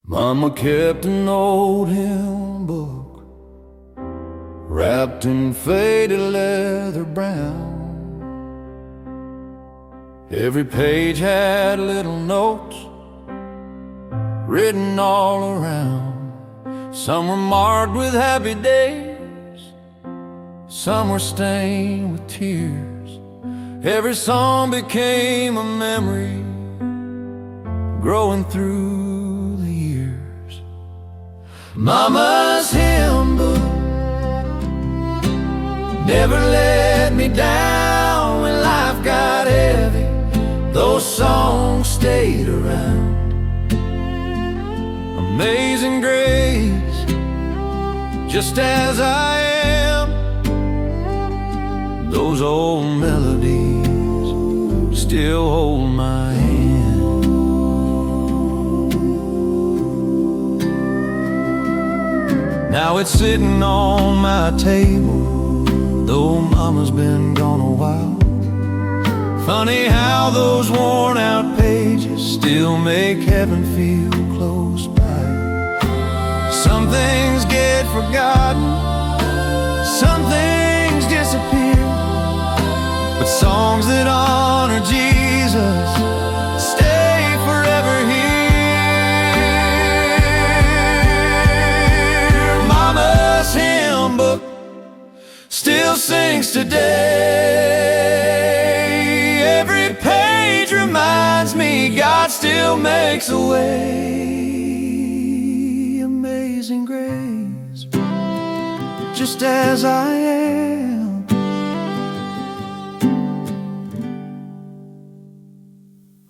Mama kept an old hymn book wrapped in faded leather brown. Every page had little notes written all around. Some were marked with happy days, some were stained with tears. Every song became a memory growing through the years. Mama's hymn book never let me down when life got heavy. Those songs stayed around. Amazing grace, just as I am. Those old melodies still hold my hand. Now it's sitting on my table, though Mama's been gone a while. Funny how those worn out pages still make heaven feel close by. Some things get forgotten, some things disappear, but songs that honor Jesus stay forever here. Mama's hymn book still sings today. Every page reminds me God still makes a way. Amazing grace, just as I am.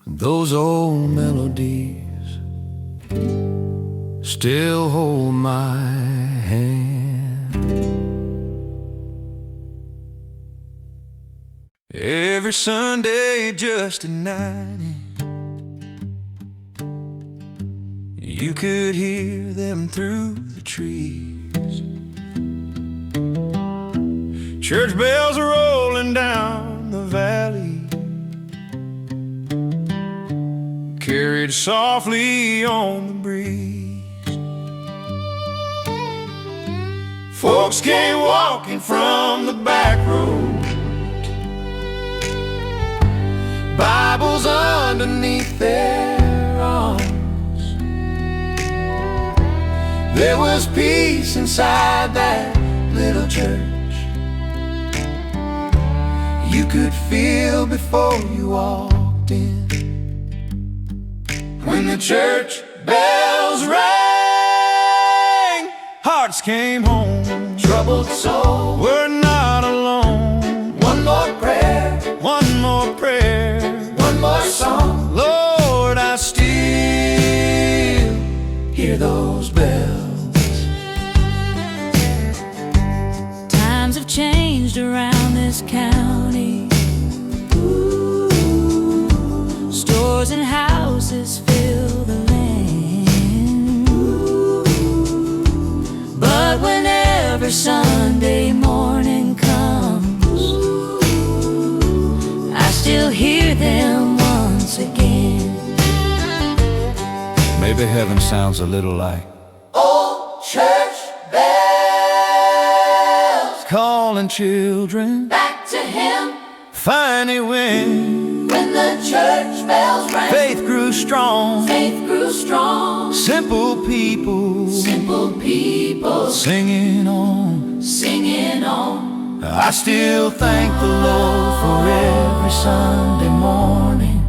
Those old melodies still hold my hand. Every Sunday just at 9, you could hear them through the trees. Church bells are rolling down the valley, carried softly on the breeze. Folks came walking from the back road, Bibles underneath their arms. There was peace inside that little church. You could feel before you walked in. When the church bells rang, hearts came home. Troubled souls were not alone. One more prayer, one more prayer, one more song. Lord, I still hear those bells. Times have changed around this county. Stores and houses fill the land. But whenever Sunday morning comes, I still hear them once again. Maybe heaven sounds a little like Old church bells, calling children back to Him. finally When the church bells rang, faith grew strong. faith grew strong. Simple people Simple people singing on. singing on. I still thank the Lord for every Sunday morning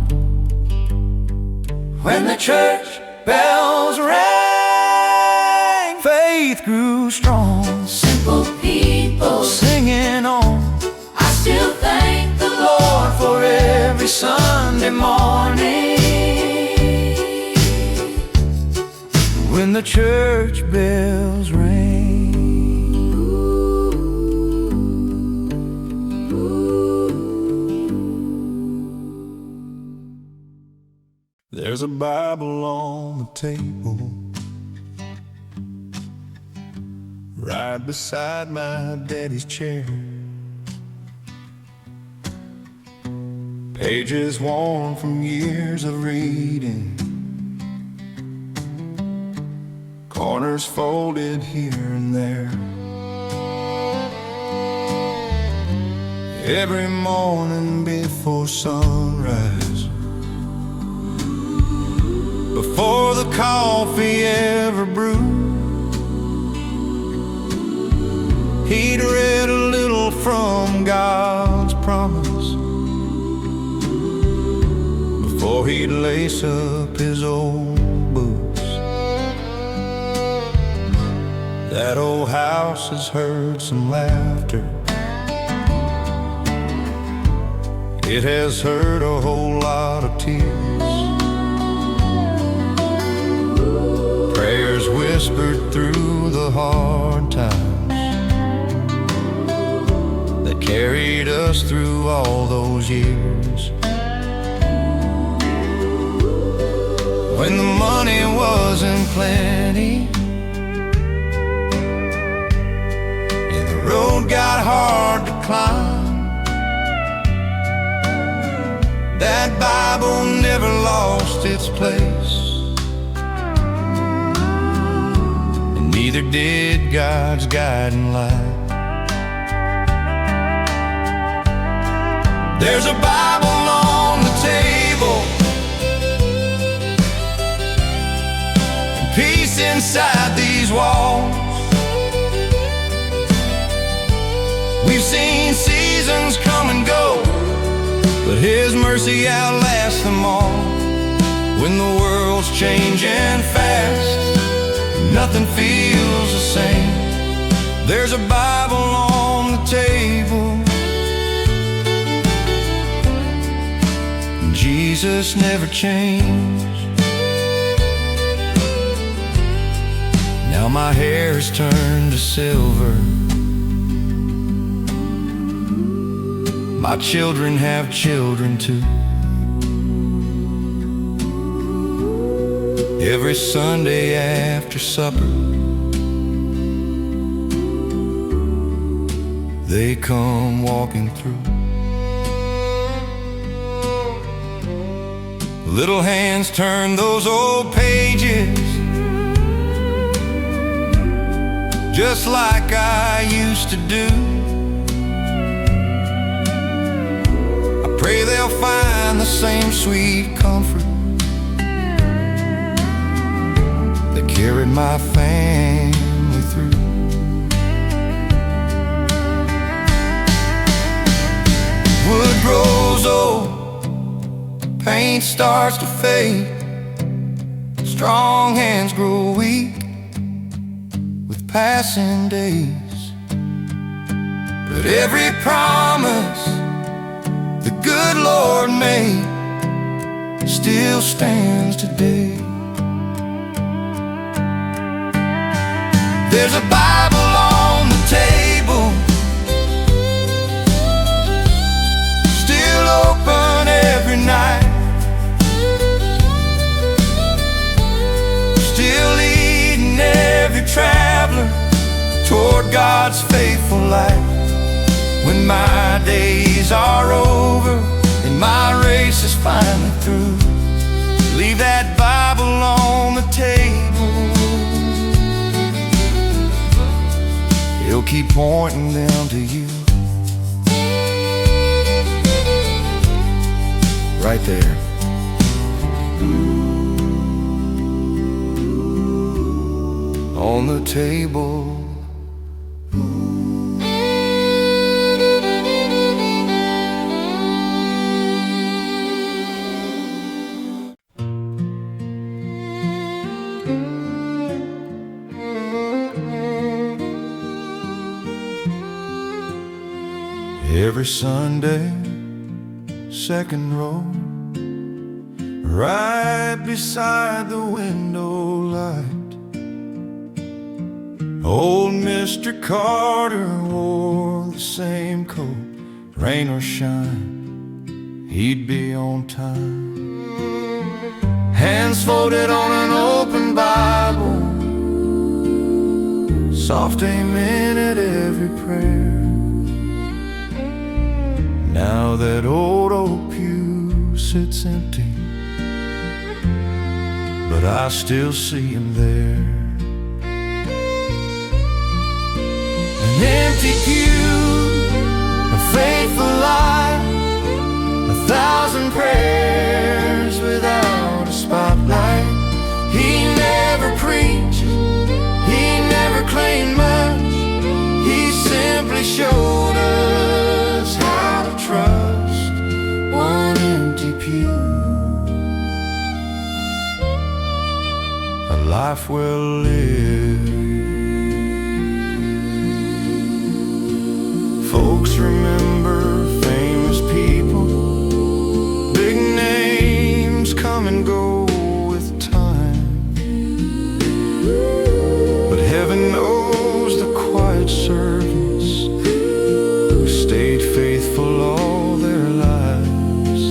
when the church bells rang. Faith grew strong. Simple people Singing on. I still thank the Lord For every Sunday morning when the church bells ring. There's a Bible on the table right beside my daddy's chair. Pages worn from years of reading, corners folded here and there. Every morning before sunrise, before the coffee ever brewed, he'd read a little from God's promise before he'd lace up his old boots. That old house has heard some laughter. It has heard a whole lot of tears, prayers whispered through the hard times that carried us through all those years. When the money wasn't plenty and the road got hard to climb, that Bible never lost its place, and neither did God's guiding light. There's a Bible on the table, and peace inside these walls. We've seen seasons come and go, but His mercy outlasts them all. When the world's changing fast, nothing feels the same. There's a Bible on the table, Jesus never changed. Now my hair's turned to silver, my children have children too. Every Sunday after supper, they come walking through. Little hands turn those old pages, just like I used to do. Pray they'll find the same sweet comfort that carried my family through. Wood grows old, paint starts to fade, strong hands grow weak with passing days. But every promise the good Lord made still stands today. There's a Bible on the table, still open every night, still leading every traveler toward God's faithful light. When my days are over and my race is finally through, leave that Bible on the table. It'll keep pointing them to you. Right there. On the table. Every Sunday, second row, right beside the window light, old Mr. Carter wore the same coat, rain or shine, he'd be on time. Hands folded on an open Bible, soft amen at every prayer. Now that old oak pew sits empty, but I still see him there. empty pew, a faithful life, 1,000 prayers without a spotlight. He never preached, he never claimed much. He simply showed us how to trust one empty pew. A life well lived. Folks remember famous people, big names come and go with time. But heaven knows the quiet servants who stayed faithful all their lives.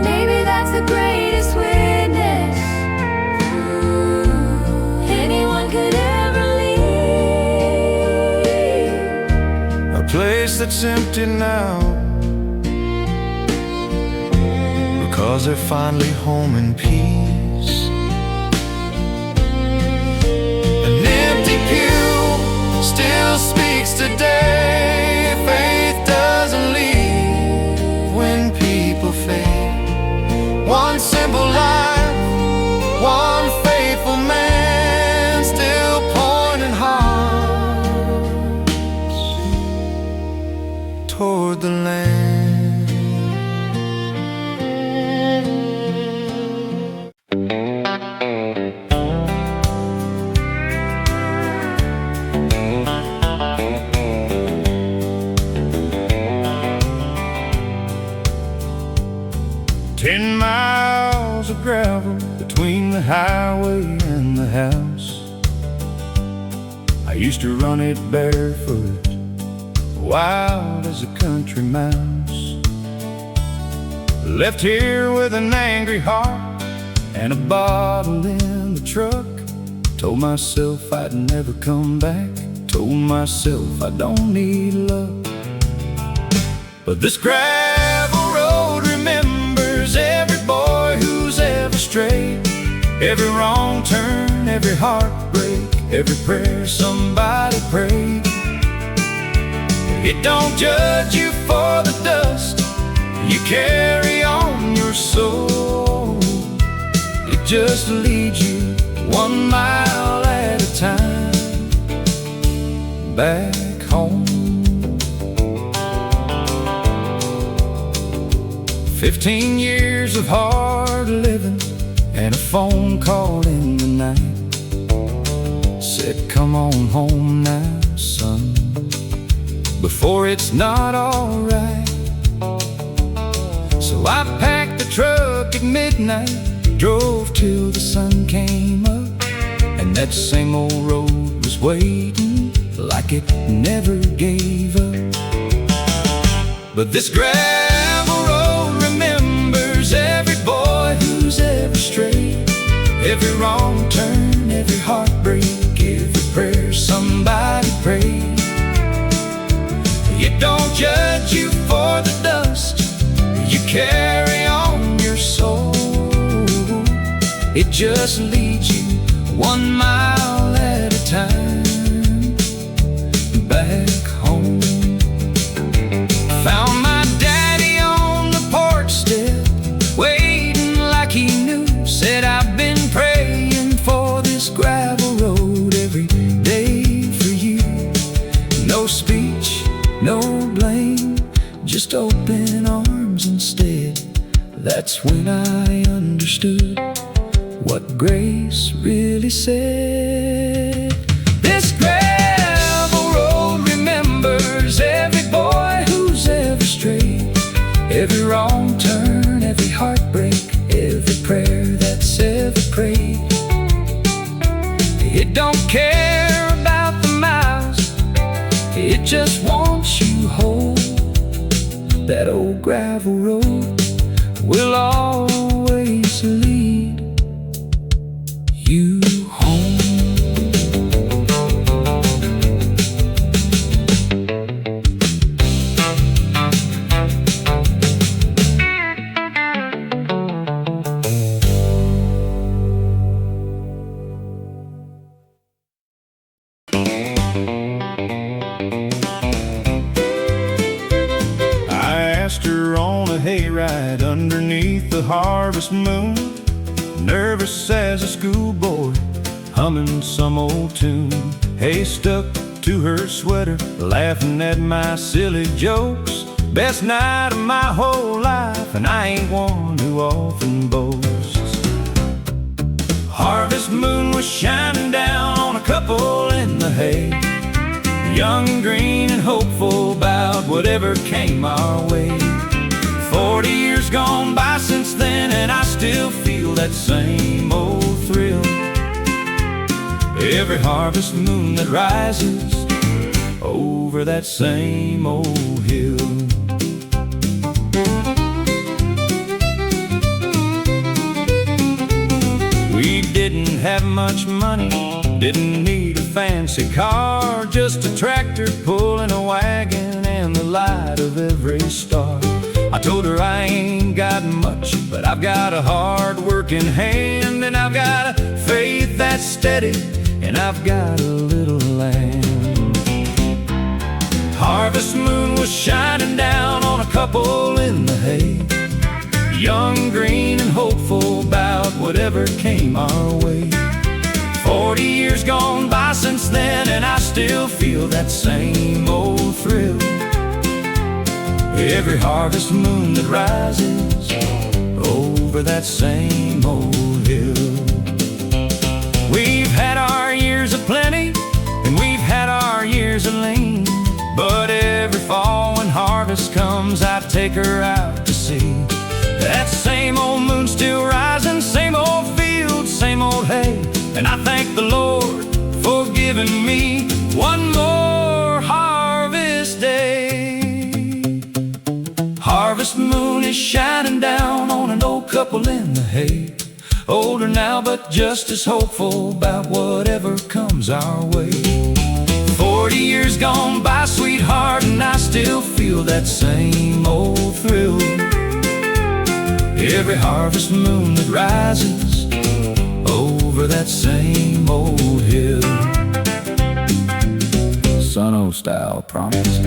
Maybe that's the greatest witness anyone could ever leave. A place that's empty now, because they're finally home in peace. An empty pew still speaks today. Faith doesn't leave when people fade. One simple life, one faithful man, still pointing hearts toward the land. 10 miles of gravel between the highway and the house. I used to run it barefoot, wild as a country mouse. Left here with an angry heart and a bottle in the truck. Told myself I'd never come back, told myself I don't need luck. But this gravel road remembers every boy who's ever strayed, every wrong turn, every heartbreak, every prayer somebody prayed. It don't judge you for the dust you carry on your soul. It just leads you 1 mile at a time back home. 15 years of hard living and a phone call in the night. Said, come on home now, son, before it's not alright. So I packed the truck at midnight, drove till the sun came up, and that same old road was waiting like it never gave up. But this gravel road remembers every boy who's ever strayed, every wrong turn, every heartbreak, every prayer somebody prayed. It don't judge you for the dust you carry on your soul. It just leads you 1 mile at a time back home. Found my daddy on the porch step, waiting like he knew. Said, I've been praying for this gravel road every day for you. No speech, no blame, just open arms instead. That's when I understood what grace really said. This gravel road remembers every boy who's ever strayed, every wrong turn, every heartbreak, every prayer that's ever prayed. It don't care about the miles, it just wants you whole. That old gravel road will always lead you home. sat underneath the harvest moon, nervous as a schoolboy, humming some old tune. Hay stuck to her sweater, laughing at my silly jokes. Best night of my whole life, and I ain't one who often boasts. Harvest moon was shining down on a couple in the hay, young, green, and hopeful about whatever came our way. 40 years gone by since then, and I still feel that same old thrill every harvest moon that rises over that same old hill. We didn't have much money, didn't need a fancy car, just a tractor pulling a wagon and the light of every star. I told her I ain't got much, but I've got a hard-working hand, and I've got a faith that's steady, and I've got a little land. Harvest moon was shining down on a couple in the hay, young, green, and hopeful about whatever came our way. 40 years gone by since then, and I still feel that same old thrill every harvest moon that rises over that same old hill. We've had our years of plenty, and we've had our years of lean, but every fall when harvest comes, I take her out to sea. That same old moon still rising, same old fields, same old hay, and I thank the Lord for giving me one more harvest day. Harvest moon is shining down on an old couple in the hay, older now but just as hopeful about whatever comes our way. 40 years gone by, sweetheart, and I still feel that same old thrill every harvest moon that rises over that same old hill. Son-o style promise.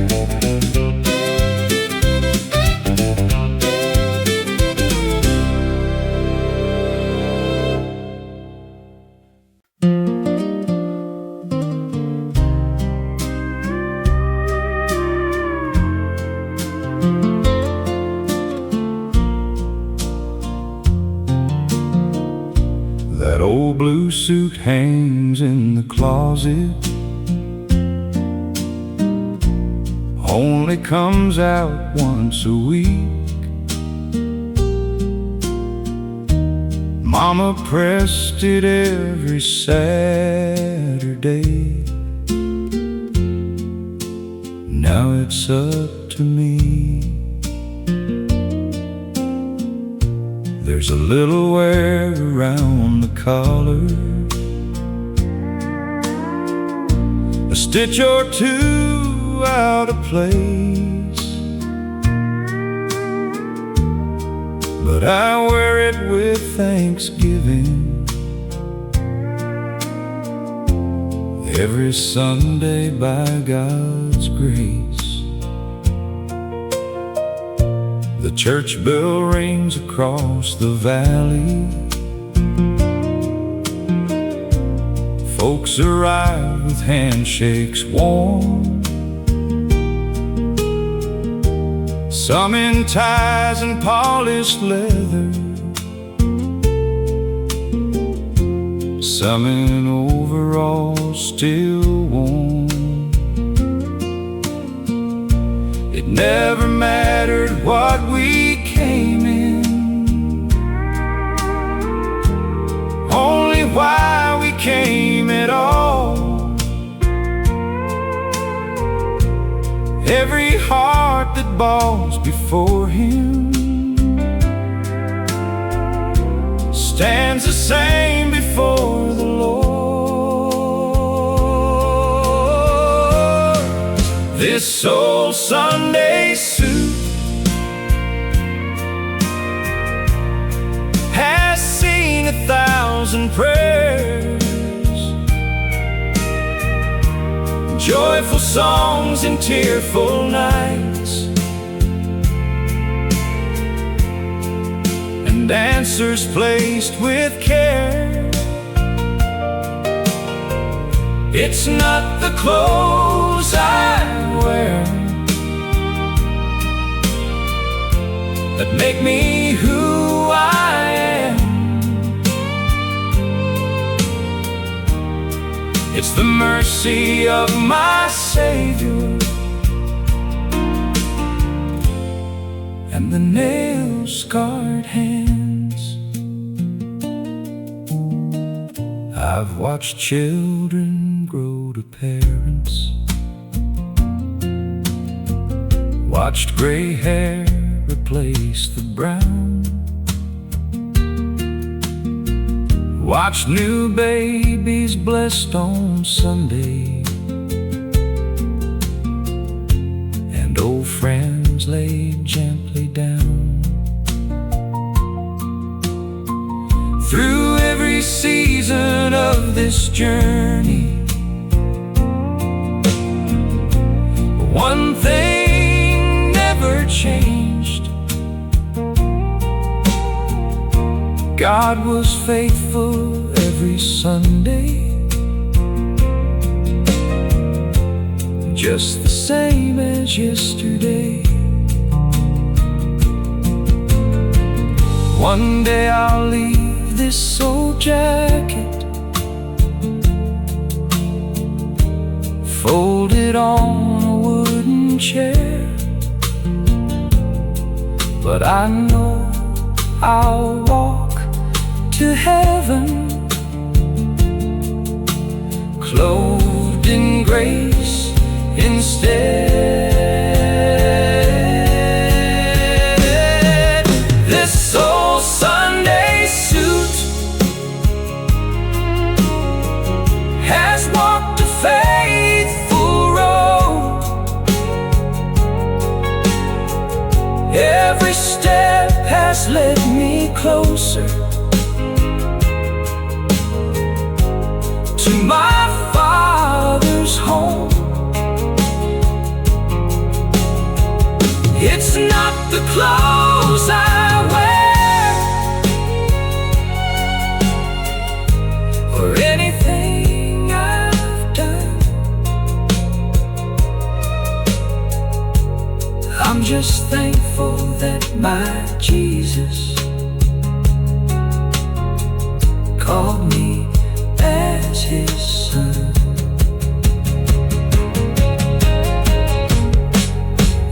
That old blue suit hangs in the closet, only comes out once a week. Mama pressed it every Saturday. Now it's up to me. There's a little wear around the collar, a stitch or two out of place, but I wear it with thanksgiving every Sunday by God's grace. The church bell rings across the valley, folks arrive with handshakes warm, some in ties and polished leather, some in overalls still warm. It never mattered what we came in, only why we came at all. Every heart that bows before Him stands the same before the Lord. This old Sunday suit has seen 1,000 prayers, joyful songs and tearful nights. and answers placed with care. It's not the clothes I wear that make me who I am. It's the mercy of my Savior and the nail-scarred hands. I've watched children grow to parents, watched gray hair replace the brown, watched new babies blessed on Sunday, and old friends laid gently down. Through every season of this journey, one thing never changed: God was faithful every Sunday, just the same as yesterday. One day I'll leave this old jacket folded on a wooden chair, but I know I'll walk to heaven clothed in grace instead. This old Sunday suit has walked a faithful road. Every step has led me closer to my Father's home. It's not the clothes I wear or anything I've done. I'm just thankful that my Jesus called me as his son.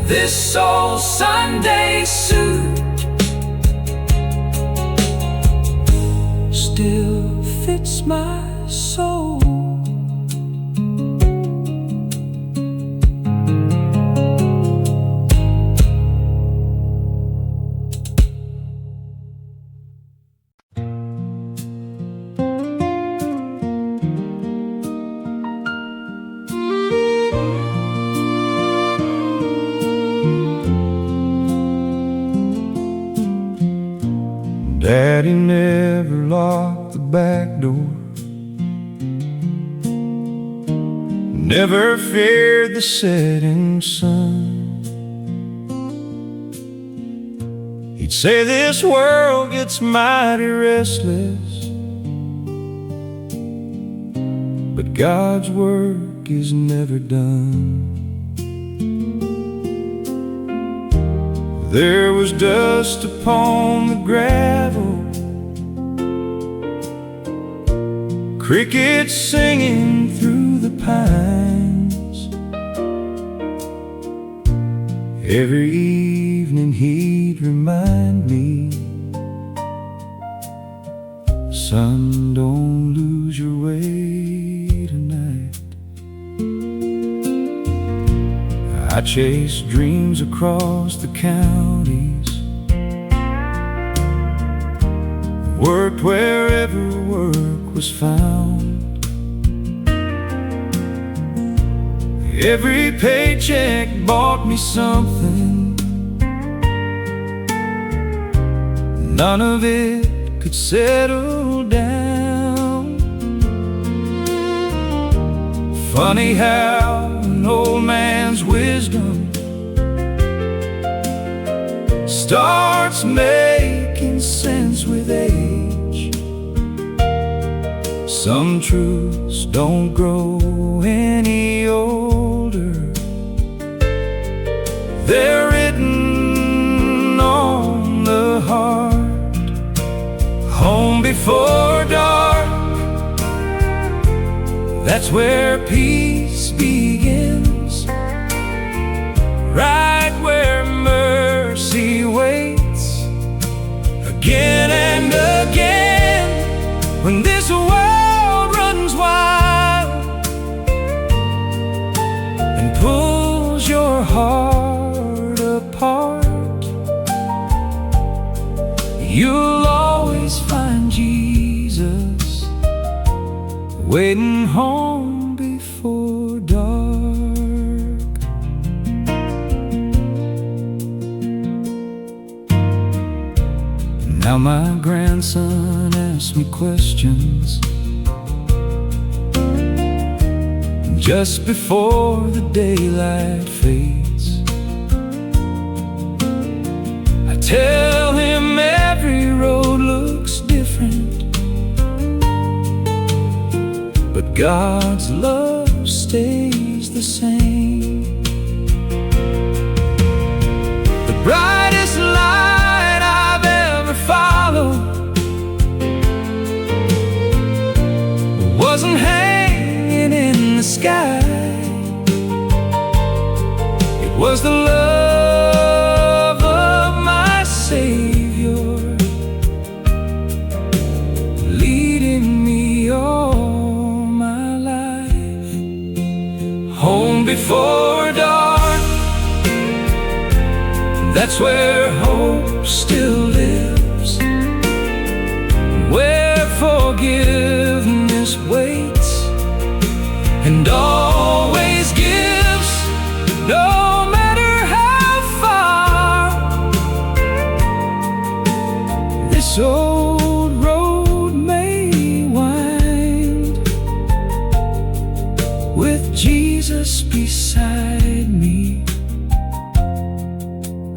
This old Sunday suit still fits my soul. Daddy never locked the back door, never feared the setting sun. He'd say this world gets mighty restless, but God's work is never done. There was dust upon the gravel, crickets singing through the pines. Every evening he'd remind me, son, don't lose your way tonight. I chased dreams across the counties, worked wherever work was found. Every paycheck bought me something, none of it could settle down. Funny how an old man's wisdom starts making sense Some truths don't grow any older. They're written on the heart. Home before dark, that's where peace begins. Right where mercy waits. Again and again, when this world runs wild and pulls your heart apart, you'll always find Jesus waiting home before dark. Now my grandson asks me questions just before the daylight fades. I tell him every road looks different, but God's love stays the same. The brightest light I've ever followed wasn't hanging in the sky. It was the love of my Savior leading me all my life. Home before dark, that's where hope still lives, where forgiveness waits and always gives, no matter how far this old road may wind. With Jesus beside me,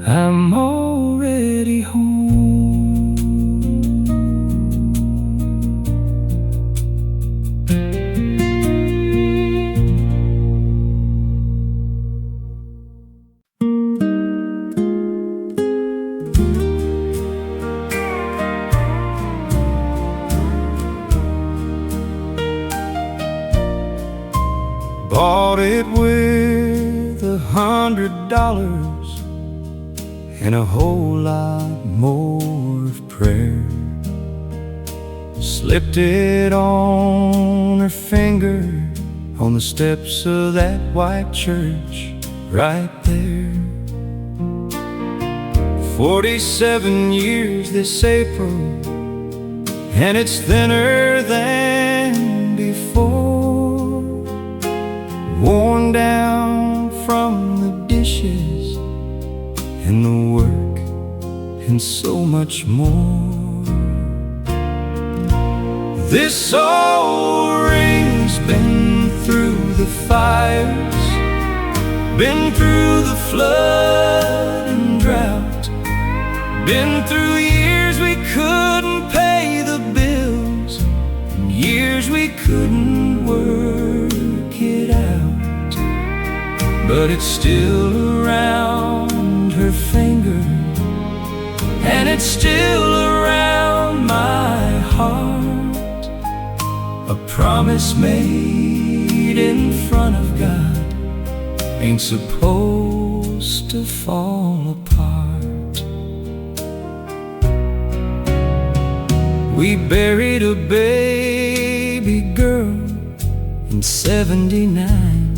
I'm already home. Bought it with $100 and a whole lot more of prayer. Slipped it on her finger on the steps of that white church right there. 47 years this April, and it's thinner than before, worn down from the dishes and the work and so much more. This old ring's been through the fires, been through the flood and drought, been through years we couldn't pay the bills, and years we couldn't work it out. But it's still around her finger, and it's still around my heart. A promise made in front of God ain't supposed to fall apart. We buried a baby girl in '79,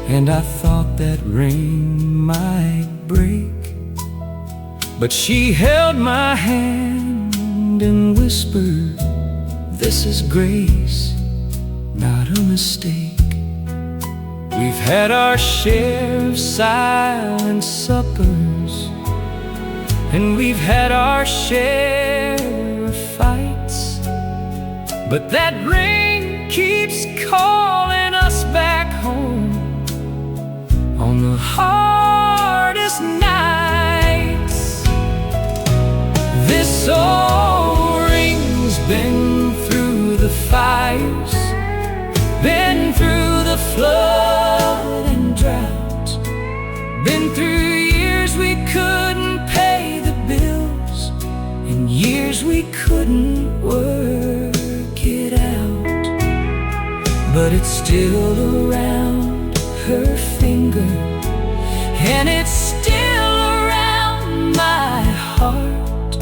and I thought that ring might break, but she held my hand and whispered, "This is grace, not a mistake." We've had our share of silent suppers, and we've had our share of fights, but that ring keeps calling us back home on the hardest nights. This old ring's been through the fires, been through the flood and drought, been through years we couldn't pay the bills, and years we couldn't work it out. But it's still around her finger, and it's still around my heart.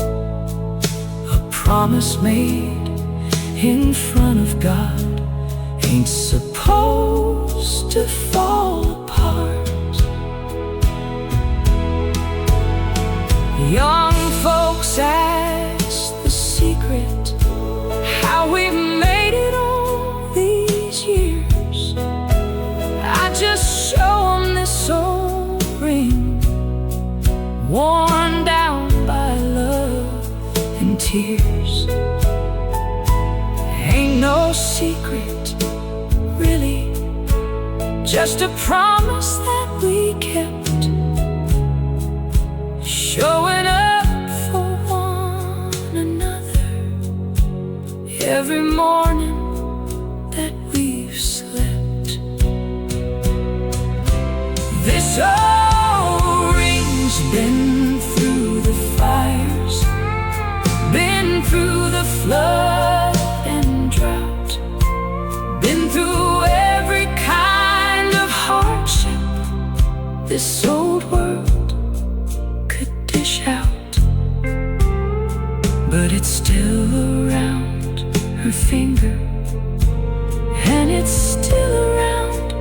A promise made in front of God ain't supposed to fall apart. Young folks ask the secret, how we made it all these years. I just show them this old ring, worn down by love and tears. Ain't no secret, really, just a promise that we kept, showing up for one another every morning that we've slept. This old ring's been through the fires, been through the flood and drought, been through every kind of hardship this old world could dish out. But it's still around her finger, and it's still around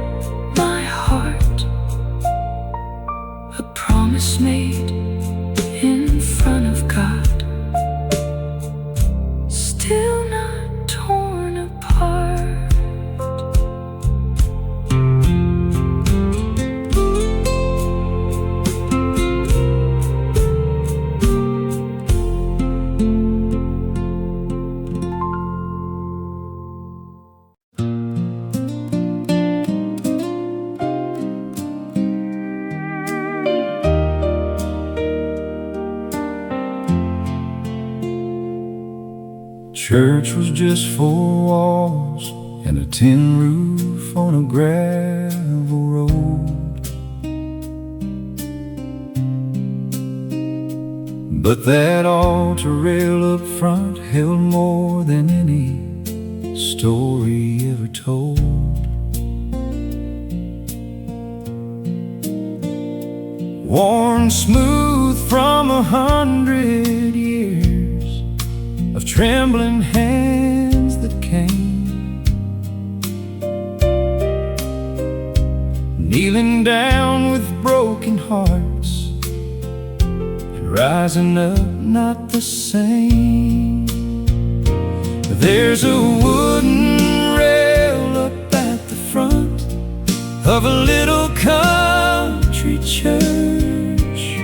my heart. A promise made in front of God, still not torn apart. Church was just four walls and a tin roof on a gravel road. But that altar rail up front held more than any story ever told. Worn smooth from 100 years of trembling hands that came, kneeling down with broken hearts and rising up not the same. There's a wooden rail up at the front of a little country church,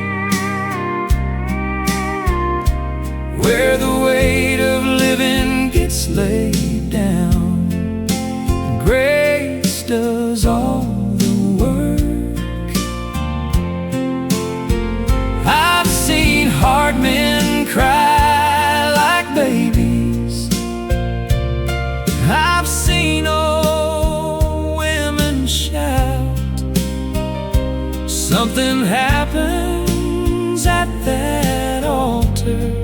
where the weight of living gets laid down, and grace does all the work. I've seen hard men cry like babies, I've seen old women shout. Something happens at that altar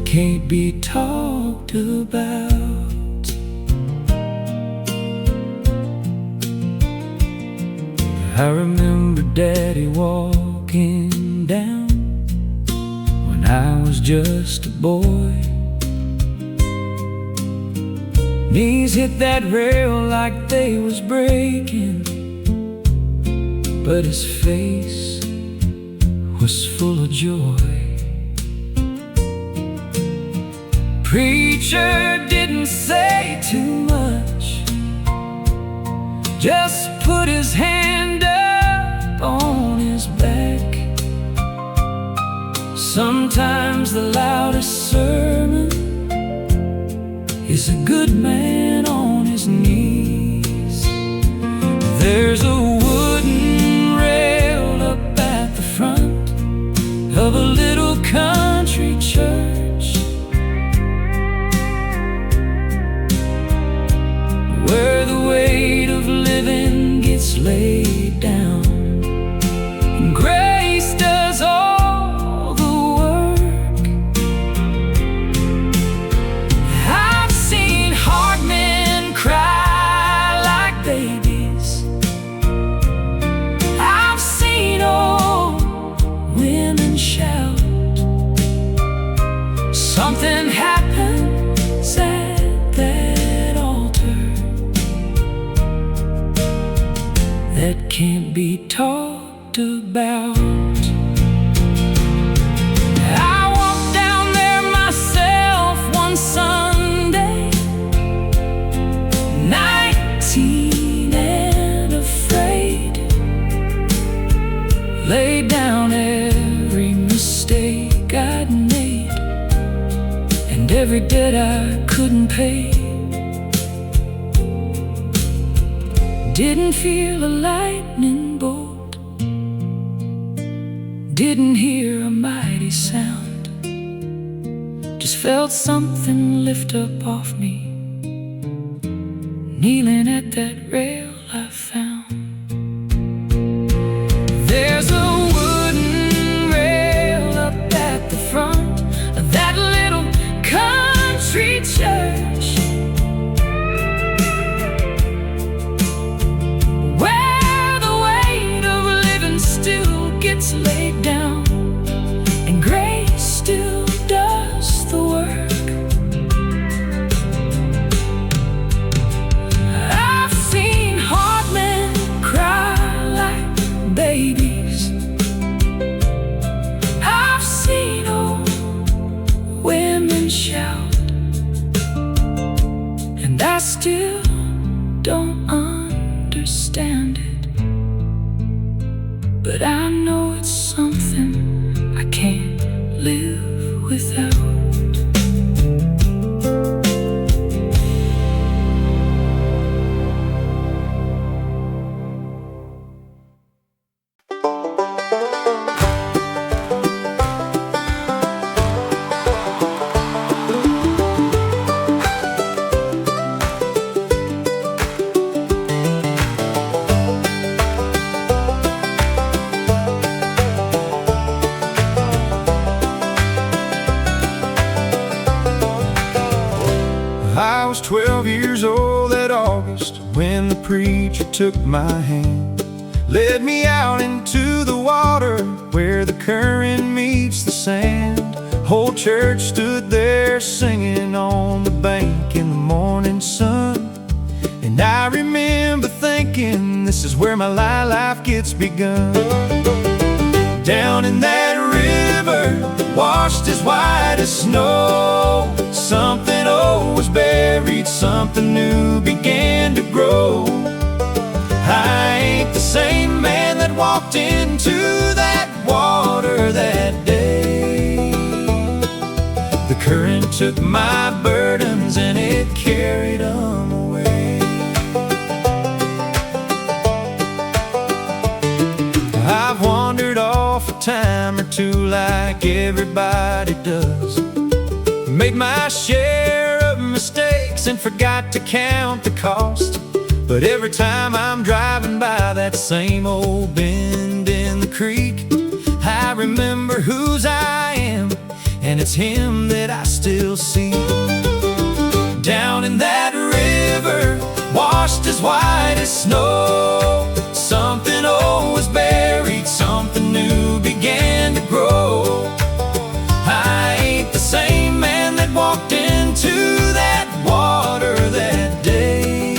can't be talked about. I remember Daddy walking down when I was just a boy. Knees hit that rail like they was breaking, but his face was full of joy. Preacher didn't say too much, just put his hand up on his back. Sometimes the loudest sermon is a good man on his knees. There's a wooden rail up at the front of a little country church, be talked about. I walked down there myself one Sunday, 19 and afraid. Laid down every mistake I'd made and every debt I couldn't pay. Didn't feel a lightning bolt, didn't hear a mighty sound, just felt something lift up off me, kneeling at that rail I found. There's a wooden rail up at the front of that little country church, laid down and grace still does the work. I've seen hard men cry like babies, I've seen old women shout, and I still don't understand it, but I know it's something I can't live without. I was 12 years old that August when the preacher took my hand, led me out into the water where the current meets the sand. Whole church stood there singing on the bank in the morning sun, and I remember thinking, this is where my life gets begun. Down in that river, washed as white as snow, something old was buried, something new began to grow. I ain't the same man that walked into that water that day. The current took my burdens and it carried them away. I've wandered off a time or two like everybody does, made my share of mistakes and forgot to count the cost. But every time I'm driving by that same old bend in the creek, I remember whose I am, and it's him that I still see. Down in that river, washed as white as snow, something old was buried, something new began to grow. I ain't the same man that walked into that water that day.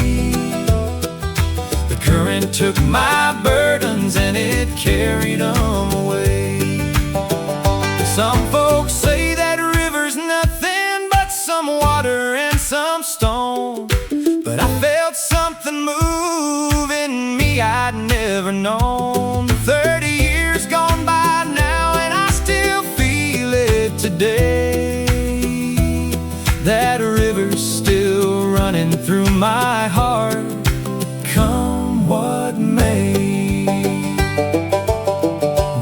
The current took my burdens and it carried them away. Some folks say that river's nothing but some water and some stone, but I felt something move in me I'd never known. 30 years gone by now and I still feel it today. That river's still running through my heart, come what may.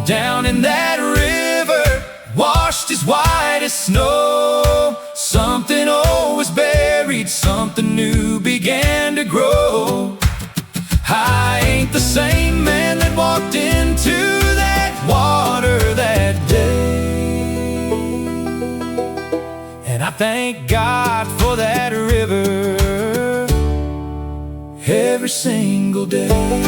Down in that river, washed as white as snow, something old was buried, something new began to grow. I ain't the same man that walked into that water that day, and I thank God for that river every single day.